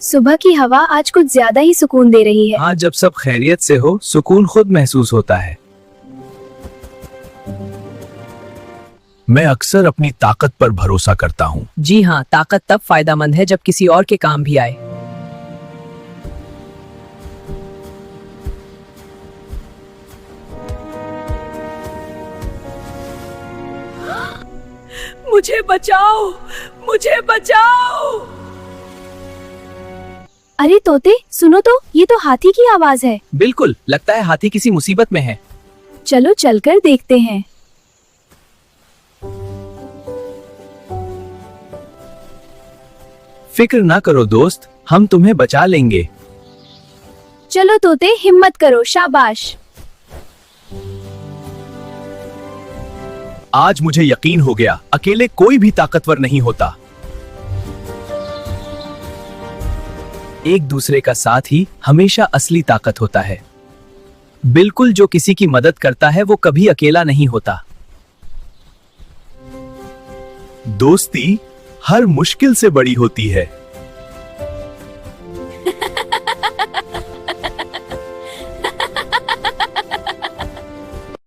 सुबह की हवा आज कुछ ज्यादा ही सुकून दे रही है। हाँ, जब सब खैरियत से हो सुकून खुद महसूस होता है। मैं अक्सर अपनी ताकत पर भरोसा करता हूँ। जी हाँ, ताकत तब फायदेमंद है जब किसी और के काम भी आए। मुझे बचाओ, मुझे बचाओ। अरे तोते, सुनो तो, ये तो हाथी की आवाज है। बिल्कुल, लगता है हाथी किसी मुसीबत में है। चलो चलकर देखते हैं। फिक्र ना करो दोस्त, हम तुम्हें बचा लेंगे। चलो तोते, हिम्मत करो, शाबाश। आज मुझे यकीन हो गया, अकेले कोई भी ताकतवर नहीं होता। एक दूसरे का साथ ही हमेशा असली ताकत होता है। बिल्कुल, जो किसी की मदद करता है वो कभी अकेला नहीं होता। दोस्ती हर मुश्किल से बड़ी होती है।